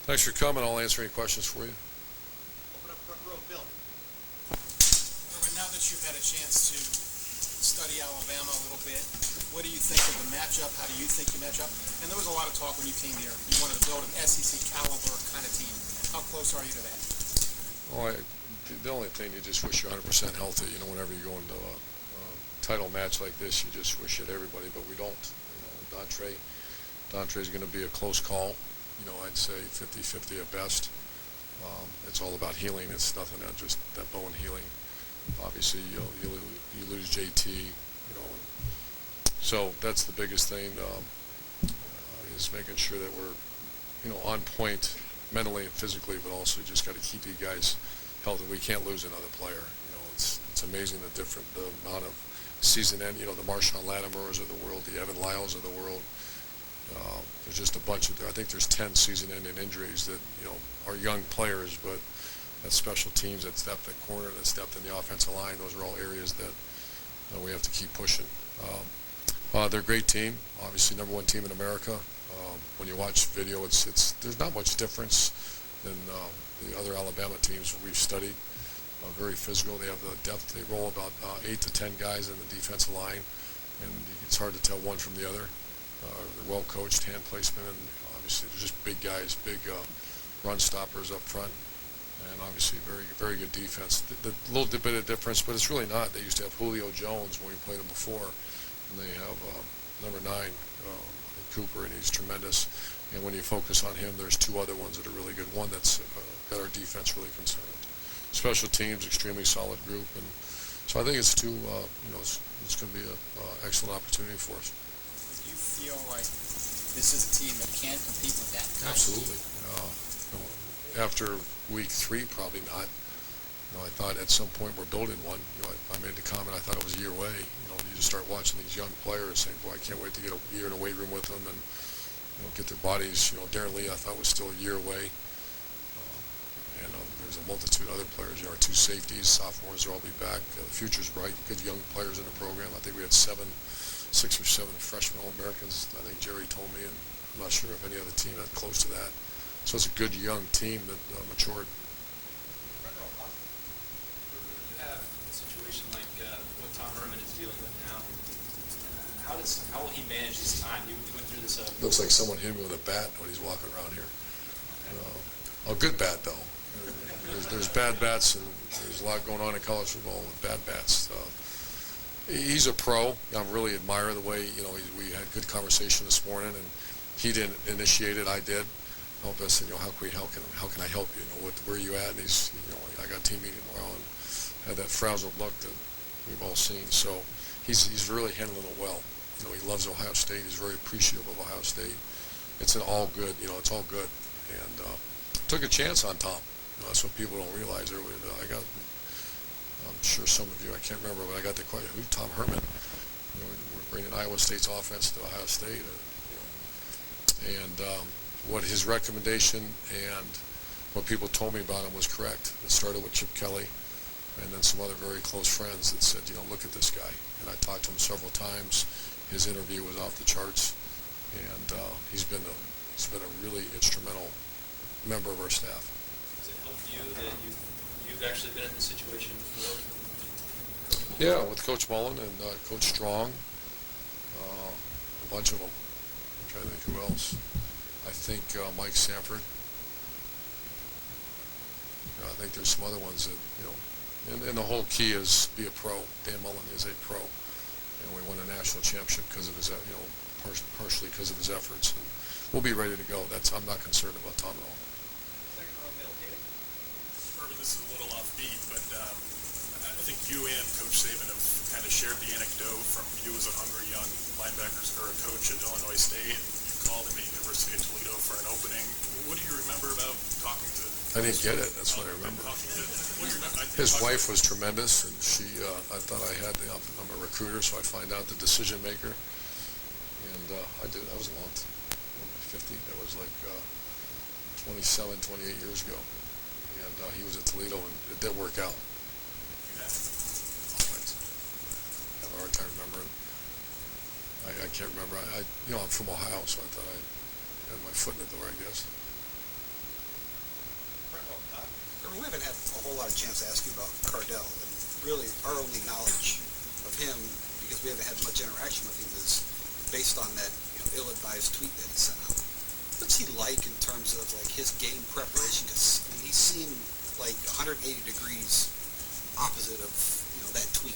Thanks for coming. I'll answer any questions for you. Open up front row, Bill. Urban, now that you've had a chance to study Alabama a little bit, what do you think of the matchup? How do you think you match up? And there was a lot of talk when you came here. You wanted to build an SEC caliber kind of team. How close are you to that? Oh, the only thing, you just wish you're 100% healthy. You know, whenever you go into a title match like this, you just wish it everybody, but we don't. You know, Dontre's going to be a close call. You know, I'd say 50-50 at best. It's all about healing. It's nothing just that bone healing. Obviously, you lose JT. You know, so that's the biggest thing. Is making sure that we're, on point mentally and physically, but also you just got to keep you guys healthy. We can't lose another player. You know, it's amazing the amount of season end. You know, the Marshawn Lattimores of the world, the Evan Lyles of the world. There's just a bunch of there. I think there's 10 season-ending injuries that are young players, but that's special teams, that's depth at corner, that's depth in the offensive line. Those are all areas that we have to keep pushing. They're a great team, obviously number one team in America. When you watch video, there's not much difference than the other Alabama teams we've studied. Very physical. They have the depth. They roll about 8 to 10 guys in the defensive line, and it's hard to tell one from the other. They're well coached, hand placement, and obviously they're just big guys, big run stoppers up front, and obviously very, very good defense. The little bit of difference, but it's really not. They used to have Julio Jones when we played him before, and they have number 9, Cooper, and he's tremendous. And when you focus on him, there's 2 other ones that are really good. One that's got our defense really concerned. Special teams, extremely solid group, and so I think it's it's going to be an excellent opportunity for us. Do you feel like this is a team that can compete with that kind Absolutely. After week 3, probably not. I thought at some point we're building one. I made the comment, I thought it was a year away. You just start watching these young players saying, boy, I can't wait to get a year in a weight room with them and get their bodies. Darren Lee, I thought was still a year away. And there's a multitude of other players. Our 2 safeties, sophomores, will all be back. The future's bright. Good young players in the program. I think we had 6 or 7 freshman All-Americans. I think Jerry told me, and I'm not sure if any other team had close to that. So it's a good young team that matured. You have a situation like what Tom Herman is dealing with now. How will he manage this time? You went through this. Looks like someone hit me with a bat when he's walking around here. A good bat, though. There's bad bats, and there's a lot going on in college football with bad bats. He's a pro. I really admire the way, we had a good conversation this morning, and he didn't initiate it. I did. Help us, and how can I help you? Where are you at? And he's, I got a team meeting tomorrow, and had that frazzled look that we've all seen. So he's really handling it well. He loves Ohio State. He's very appreciative of Ohio State. It's all good. It's all good. And took a chance on Tom. That's what people don't realize. I'm sure some of you, I can't remember, but I got the question, who's Tom Herman? We're bringing Iowa State's offense to Ohio State. And what his recommendation and what people told me about him was correct. It started with Chip Kelly and then some other very close friends that said, look at this guy. And I talked to him several times. His interview was off the charts. And he's been a really instrumental member of our staff. Does it help you that you've actually been in this situation before? Yeah, with Coach Mullen and Coach Strong, a bunch of them. I'm trying to think who else. I think Mike Sanford. I think there's some other ones that, and the whole key is be a pro. Dan Mullen is a pro. And we won a national championship because of his, partially because of his efforts. And we'll be ready to go. I'm not concerned about Tom at all. Second row, Bill. David? Urban, this is a little offbeat, but I think you and Coach Saban have kind of shared the anecdote from you as a hungry young linebacker or a coach at Illinois State, and you called him at University of Toledo for an opening. What do you remember about talking to? I didn't get it. That's what I remember. His wife was tremendous, and I thought I'm a recruiter, so I'd find out the decision maker. And I did. I was a long time. 50. That was like 27, 28 years ago. And he was at Toledo, and it did work out. I have a hard time remembering. I can't remember. I'm from Ohio, so I thought I had my foot in the door, I guess. We haven't had a whole lot of chance to ask you about Cardell, and really our only knowledge of him, because we haven't had much interaction with him, is based on that ill-advised tweet that he sent out. What's he like in terms of like his game preparation? Because he seemed like 180 degrees opposite of that tweet.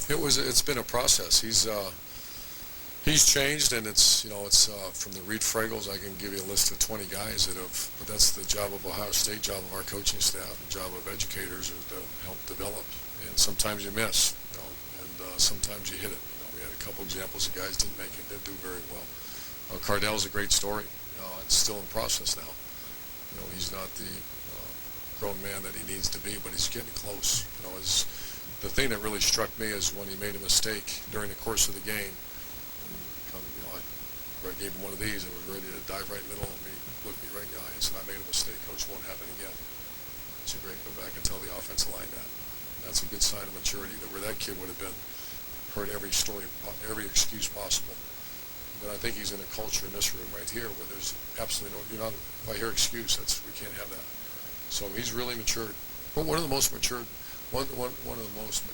It's been a process. He's changed, and it's from the Reed Fragles. I can give you a list of 20 guys but that's the job of Ohio State, job of our coaching staff, the job of educators is to help develop. And sometimes you miss, and sometimes you hit it. We had a couple examples of guys didn't make it, didn't do very well. Cardell's a great story. It's still in process now. He's not the grown man that he needs to be, but he's getting close. The thing that really struck me is when he made a mistake during the course of the game. I gave him one of these and was ready to dive right in the middle of me, looked me right in the eye and said, "I made a mistake, Coach. Won't happen again." It's a great go back and tell the offensive line that. That's a good sign of maturity. That where that kid would have been, heard every story, every excuse possible. But I think he's in a culture in this room right here where there's absolutely no. If I hear excuse, we can't have that. So he's really matured. But one of the most matured, one of the most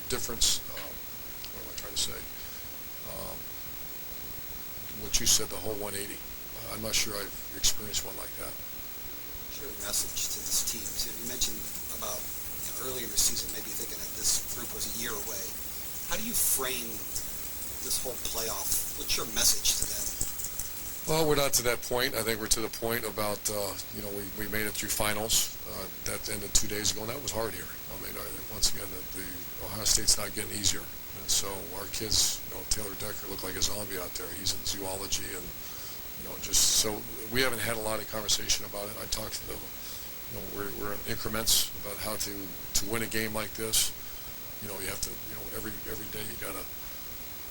difference. What am I trying to say? What you said, the whole 180. I'm not sure I've experienced one like that. Sure, message to this team too. You mentioned about earlier in the season, maybe thinking that this group was a year away. How do you frame this whole playoff? What's your message to them? Well, we're not to that point. I think we're to the point about we made it through finals. That ended 2 days ago, and that was hard here. I mean, once again, the Ohio State's not getting easier. And so our kids, Taylor Decker looked like a zombie out there. He's in zoology, and just so we haven't had a lot of conversation about it. I talked to them. We're in increments about how to win a game like this. You have to, every day you gotta.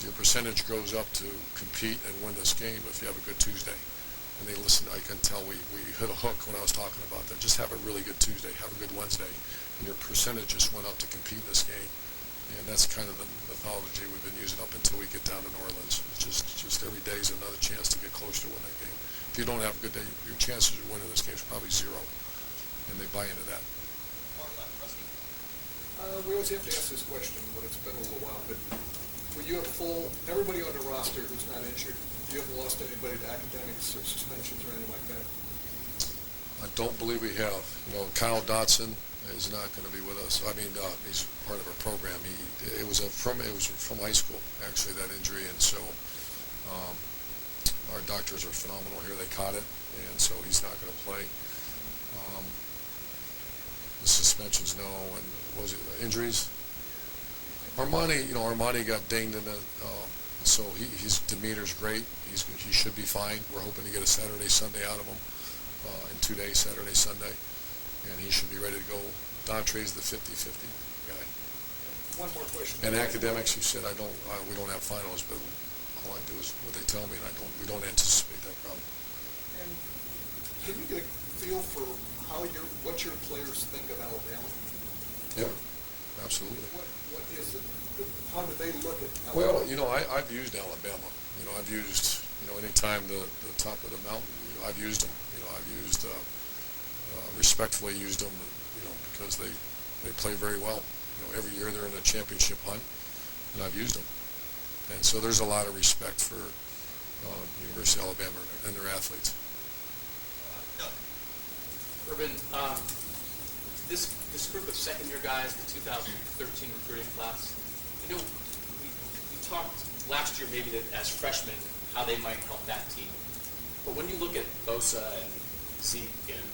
Your percentage goes up to compete and win this game if you have a good Tuesday. And they listen. I can tell we hit a hook when I was talking about that. Just have a really good Tuesday, have a good Wednesday, and your percentage just went up to compete in this game. And that's kind of the methodology we've been using up until we get down to New Orleans. It's just every day is another chance to get close to winning that game. If you don't have a good day, your chances of winning this game is probably zero. And they buy into that. We always have to ask this question when it's been a little while, but when you have everybody on the roster who's not injured, you haven't lost anybody to academics or suspensions or anything like that? I don't believe we have. Kyle Dotson is not going to be with us. I mean, he's part of our program. It was from high school, actually, that injury, and so our doctors are phenomenal here. They caught it, and so he's not going to play. The suspensions, no, and what was it, injuries? Armani got dinged in the, so his demeanor's great. He should be fine. We're hoping to get a Saturday, Sunday out of him in 2 days, Saturday, Sunday. And he should be ready to go. Dontre's the 50-50 guy. One more question. And academics, you said we don't have finals, but all I do is what they tell me, and we don't anticipate that problem. And can you get a feel for what your players think of Alabama? Yeah, absolutely. What is it? How do they look at Alabama? Well, I've used Alabama. I've used anytime the top of the mountain. I've used them. I've used. Respectfully used them, because they play very well. Every year they're in a championship hunt, and I've used them. And so there's a lot of respect for University of Alabama and their athletes. Urban, this group of second-year guys, the 2013 recruiting class, we talked last year maybe that as freshmen how they might help that team. But when you look at Bosa and Zeke and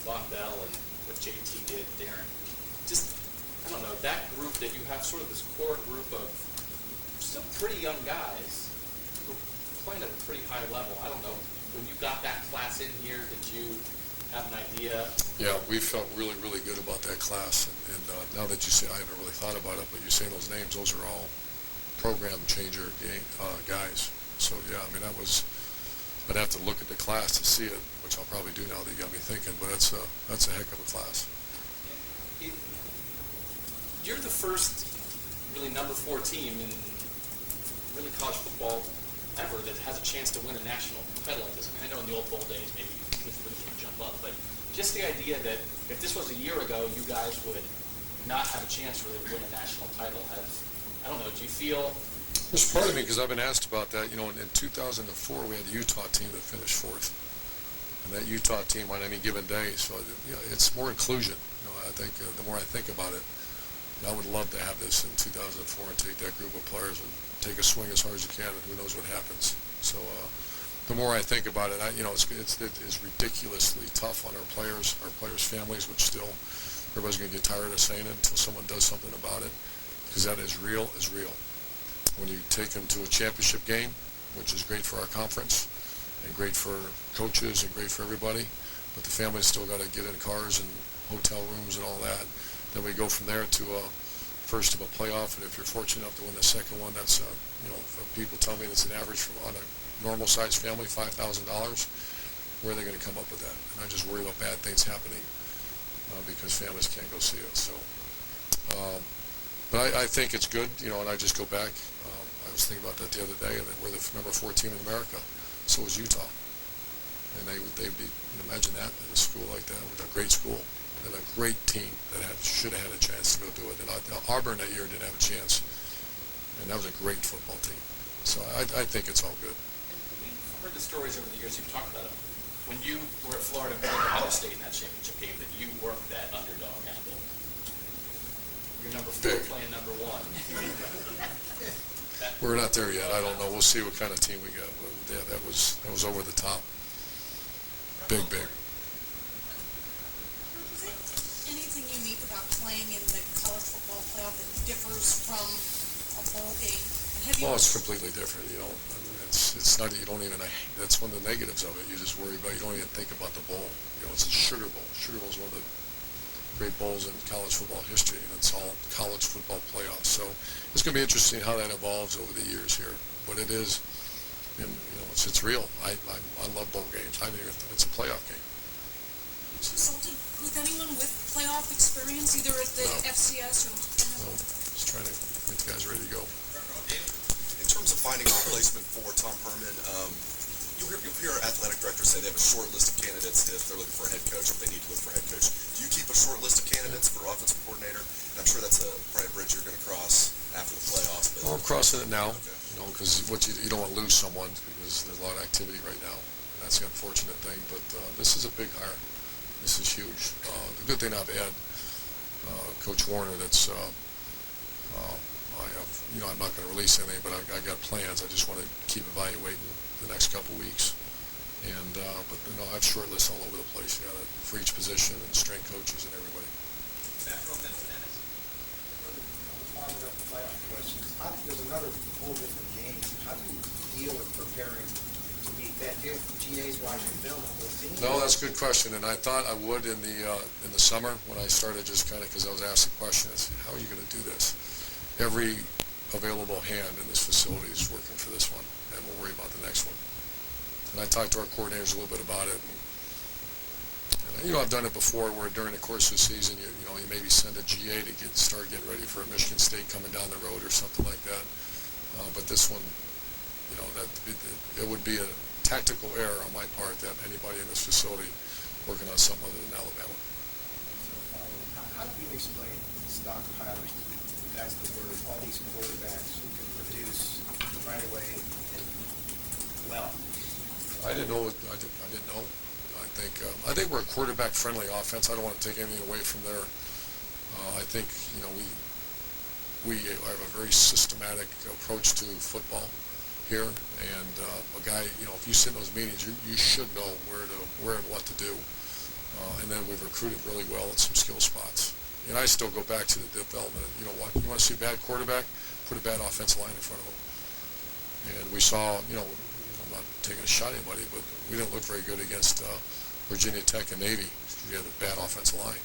Von Bell and what JT did, Darren, I don't know, that group that you have sort of this core group of still pretty young guys who are playing at a pretty high level. I don't know, when you got that class in here, did you have an idea? Yeah, we felt really, really good about that class. And now that you say, I haven't really thought about it, but you're saying those names, those are all program changer guys. So, yeah, I mean, I'd have to look at the class to see it, which I'll probably do now that you got me thinking, but that's a heck of a class. You're the first really number 4 team in really college football ever that has a chance to win a national title like this. I mean, I know in the old bowl days maybe teams wouldn't jump up, but just the idea that if this was a year ago, you guys would not have a chance really to win a national title. I don't know, do you feel... There's part of me, because I've been asked about that. In 2004, we had the Utah team that finished fourth. And that Utah team on any given day, so it's more inclusion. I think the more I think about it, I would love to have this in 2004 and take that group of players and take a swing as hard as you can, and who knows what happens. So the more I think about it, it's ridiculously tough on our players' families, which still everybody's going to get tired of saying it until someone does something about it, because that is real. When you take them to a championship game, which is great for our conference and great for coaches and great for everybody, but the families still got to get in cars and hotel rooms and all that. Then we go from there to first of a playoff, and if you're fortunate enough to win the second one, that's people tell me that's an average on a normal-sized family, $5,000. Where are they going to come up with that? And I just worry about bad things happening because families can't go see it. So, but I think it's good, and I just go back. I was thinking about that the other day, and we're the number 4 team in America. So is Utah, and they'd be imagine that in a school like that with a great school. And a great team that should have had a chance to go do it. And Auburn that year didn't have a chance, and that was a great football team. So I think it's all good. And we've heard the stories over the years. You've talked about it. When you were at Florida and played Ohio State in that championship game, that you worked that underdog angle. You're number 4 Big. playing number 1. We're not there yet. I don't know. We'll see what kind of team we got. But yeah, that was over the top. Big. Anything unique about playing in the college football playoff that differs from a bowl game? Well, it's completely different. It's not. You don't even. That's one of the negatives of it. You just worry about. You don't even think about the bowl. It's a Sugar Bowl. Sugar Bowl is one of the great bowls in college football history, and it's all college football playoffs. So it's going to be interesting how that evolves over the years here. But it is, and it's real. I love bowl games. I think it's a playoff game. Consulted with anyone with playoff experience, either at the FCS or... No, just trying to get the guys ready to go. In terms of finding a replacement for Tom Herman, you'll hear athletic directors say they have a short list of candidates if they're looking for a head coach, if they need to look for a head coach. Do you keep a short list of candidates for offensive coordinator? And I'm sure that's probably a bridge you're going to cross after the playoffs. But Well, I'm crossing it now, Okay. because you don't want to lose someone because there's a lot of activity right now. That's the unfortunate thing, but this is a big hire. This is huge. The good thing I've had, Coach Warner, that's, I'm not going to release anything, but I got plans. I just want to keep evaluating the next couple weeks. And, but I have short lists all over the place, for each position and strength coaches and everybody. There's another whole different game. How do you deal with preparing to meet that if GA's watching film the whole team? No, that's a good question, and I thought I would in the summer when I started, just kind of because I was asked the question, I said, how are you going to do this? Every available hand in this facility is working for this one, and we'll worry about the next one. And I talked to our coordinators a little bit about it, and I've done it before where during the course of the season, you maybe send a GA to start getting ready for a Michigan State coming down the road or something like that. But this one, it would be a tactical error on my part to have anybody in this facility working on something other than Alabama. How do you explain stockpiling, if that's the word, all these quarterbacks who can produce right away and well? I didn't know. I think we're a quarterback-friendly offense. I don't want to take anything away from there. I think we have a very systematic approach to football here, and a guy, if you sit in those meetings, you should know where and what to do. And then we've recruited really well at some skill spots. And I still go back to the development. You want to see a bad quarterback? Put a bad offensive line in front of him. And we saw, I'm not taking a shot at anybody, but we didn't look very good against Virginia Tech and Navy. We had a bad offensive line.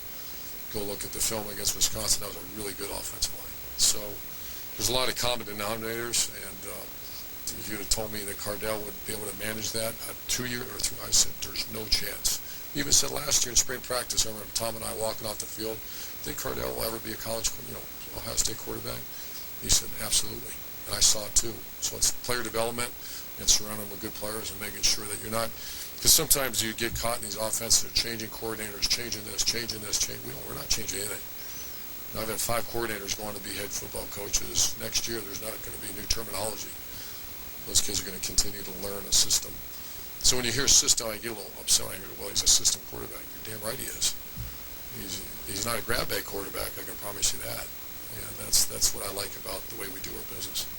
Go look at the film against Wisconsin. That was a really good offensive line. So there's a lot of common denominators, and if you'd have told me that Cardell would be able to manage that 2 years or 3, I said there's no chance. He even said last year in spring practice, I remember Tom and I walking off the field, think Cardell will ever be a college, Ohio State quarterback? He said, absolutely. And I saw it too. So it's player development and surrounding them with good players and making sure that you're not Because sometimes you get caught in these offenses, changing coordinators, changing this, changing this, we're not changing anything. Now, I've had 5 coordinators going to be head football coaches. Next year, there's not going to be new terminology. Those kids are going to continue to learn a system. So when you hear system, I get a little upset. I hear, well, he's a system quarterback. You're damn right he is. He's not a grab bag quarterback, I can promise you that. And that's what I like about the way we do our business.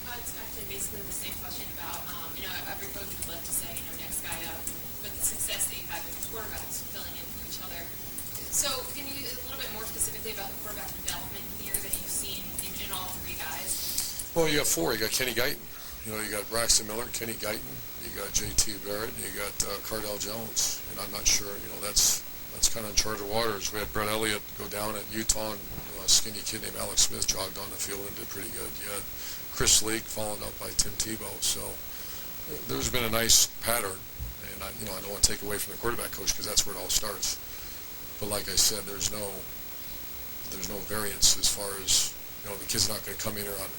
It's actually basically the same question about, every coach would love to say, next guy up, but the success that you've had with the quarterbacks filling in for each other. So can you a little bit more specifically about the quarterback development here that you've seen in all 3 guys? Well, you got 4. You got Kenny Guyton. You got Braxton Miller, Kenny Guyton. You got J.T. Barrett. You got Cardell Jones. And I'm not sure, that's kind of uncharted waters. We had Brett Elliott go down at Utah, and a skinny kid named Alex Smith jogged on the field and did pretty good. You had Chris Leak followed up by Tim Tebow. So there's been a nice pattern, and I don't want to take away from the quarterback coach because that's where it all starts. But like I said, there's no variance as far as the kid's not going to come in here on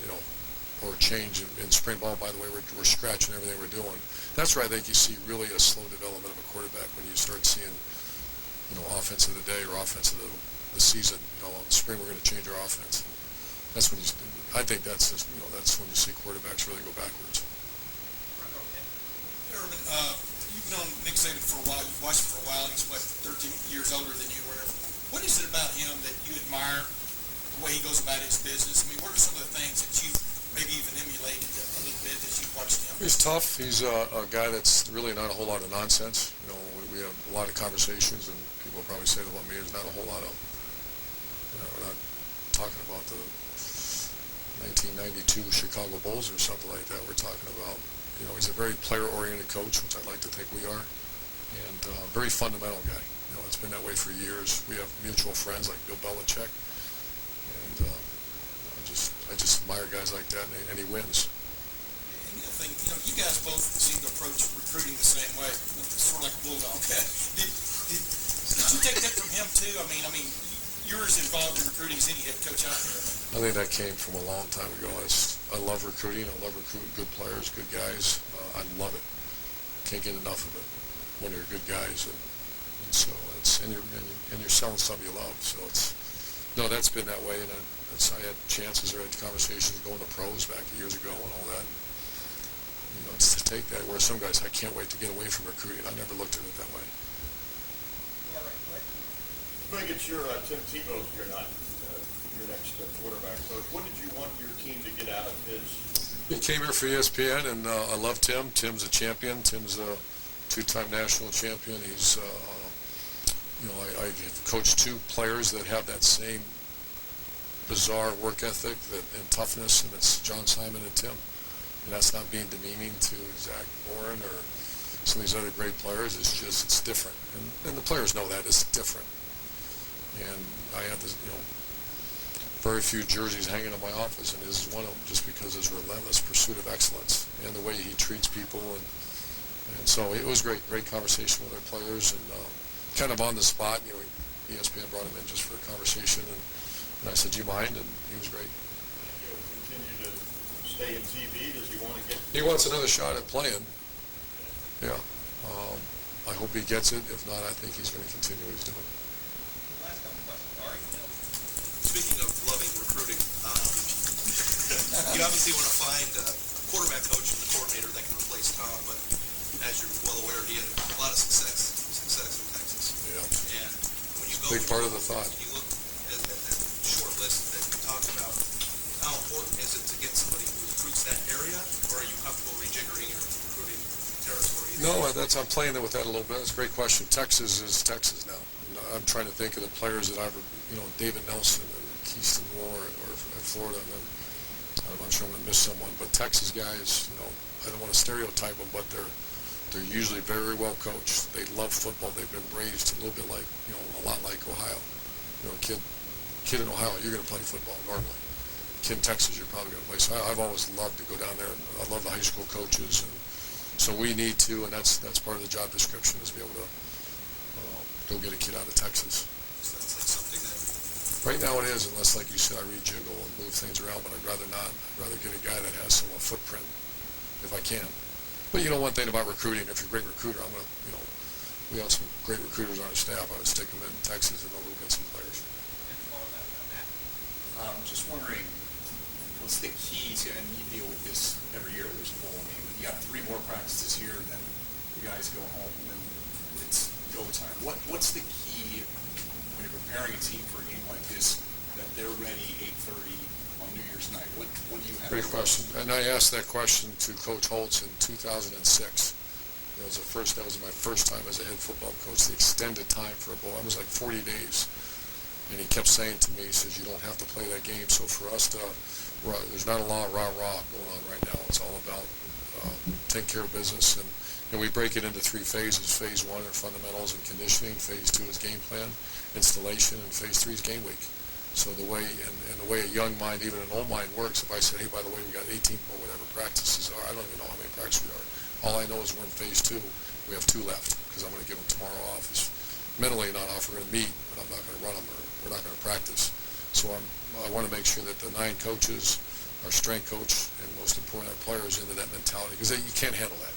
or change in spring ball. By the way, we're scratching everything we're doing. That's where I think you see really a slow development of a quarterback when you start seeing offense of the day or offense of the season. In the spring we're going to change our offense. That's when I think that's when you see quarterbacks really go backwards. Urban, you've known Nick Saban for a while. You've watched him for a while. He's 13 years older than you, or whatever. What is it about him that you admire? The way he goes about his business. I mean, what are some of the things that you maybe even emulated a little bit as you watched him? He's tough. He's a guy that's really not a whole lot of nonsense. We have a lot of conversations, and people probably say about me, there's not a whole lot of. We're not talking about the 1992 Chicago Bulls or something like that. We're talking about, he's a very player-oriented coach, which I'd like to think we are, and very fundamental guy. It's been that way for years. We have mutual friends like Bill Belichick, and I just admire guys like that, and he wins. And the other thing, you guys both seem to approach recruiting the same way, sort of like a bulldog. Did you take that from him too? I mean, you're as involved in recruiting as any head coach out there. I think that came from a long time ago. I love recruiting. I love recruiting good players, good guys. I love it. Can't get enough of it when you're good guys, and so and you're selling something you love. So that's been that way, and I had chances or had conversations going to pros back years ago and all that. And, it's to take that. Where some guys, I can't wait to get away from recruiting. I never looked at it that way. I think it's Tim Tebow's your next quarterback coach. What did you want your team to get out of his? He came here for ESPN, and I love Tim. Tim's a champion. Tim's a 2-time national champion. He's, I coached 2 players that have that same bizarre work ethic and toughness, and it's John Simon and Tim. And that's not being demeaning to Zach Boren or some of these other great players. It's different. And the players know that. It's different. And I have this, very few jerseys hanging in my office, and his is one of them, just because of his relentless pursuit of excellence and the way he treats people. And so it was great conversation with our players, and kind of on the spot, ESPN brought him in just for a conversation, and I said, do you mind? And he was great. He'll continue to stay in TV. Does he want to get? He wants another shot at playing. Yeah. I hope he gets it. If not, I think he's going to continue what he's doing. Speaking of loving recruiting, you obviously want to find a quarterback coach and the coordinator that can replace Tom, but as you're well aware, he had a lot of success in Texas. Yeah. And when you go Big part of the thought. you look at the short list that you talked about, how important is it to get somebody who recruits that area, or are you comfortable rejiggering your recruiting territory? No, I'm playing with that a little bit. That's a great question. Texas is Texas now. I'm trying to think of the players that I've, David Nelson and Keyston Moore or Florida. And I'm sure I'm going to miss someone, but Texas guys, I don't want to stereotype them, but they're usually very well coached. They love football. They've been raised a little bit like, a lot like Ohio. Kid in Ohio, you're going to play football normally. Kid in Texas, you're probably going to play. So I've always loved to go down there. And I love the high school coaches, and so we need to, and that's part of the job description, is be able to go get a kid out of Texas. Sounds like something that. Right now it is, unless, like you said, I rejiggle and move things around, but I'd rather not. I'd rather get a guy that has some footprint, if I can. But you know, one thing about recruiting, if you're a great recruiter, I'm going to, you know, we have some great recruiters on our staff. I would stick them in Texas and they'll go get some players. Just wondering, what's the key to, and you deal with this every year, there's a bowl game, you got 3 more practices here, then the guys go home, and then it's go time. What's the key when you're preparing a team for a game like this, that they're ready 8:30 on New Year's night? What do you have? Great question. And I asked that question to Coach Holtz in 2006. That was my first time as a head football coach, the extended time for a bowl. It was like 40 days. And he kept saying to me, he says, you don't have to play that game. So for us to, there's not a lot of rah-rah going on right now. It's all about take care of business. And we break it into 3 phases. Phase 1 are fundamentals and conditioning. Phase 2 is game plan, installation, and phase 3 is game week. So the way, and the way a young mind, even an old mind works, if I said, hey, by the way, we got 18 or whatever practices are, I don't even know how many practices we are. All I know is we're in phase 2. We have 2 left because I'm going to give them tomorrow off. It's mentally not off. We're going to meet, but I'm not going to run them or we're not going to practice. So I want to make sure that the 9 coaches, our strength coach, and most important, our players into that mentality because you can't handle that,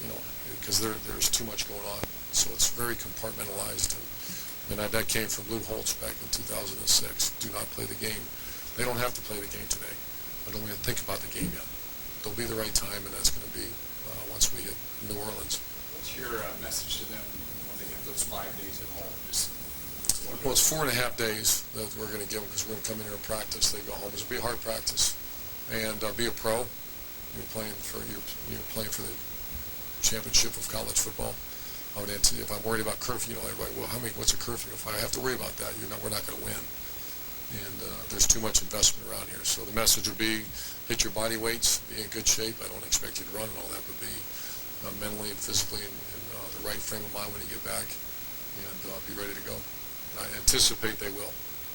you know, because there's too much going on. So it's very compartmentalized. And that came from Lou Holtz back in 2006. Do not play the game. They don't have to play the game today. I don't even think about the game yet. There'll be the right time, and that's going to be once we hit New Orleans. What's your message to them when they get those 5 days at home? Well, it's 4.5 days that we're going to give them because we're going to come in here and practice. They go home. It'll be a hard practice, and be a pro. You're playing for the championship of college football. I would answer, if I'm worried about curfew, you know, everybody, well, what's a curfew? If I have to worry about that, we're not going to win. And there's too much investment around here. So the message would be, hit your body weights, be in good shape. I don't expect you to run and all that, but be mentally and physically in the right frame of mind when you get back, and be ready to go. I anticipate they will.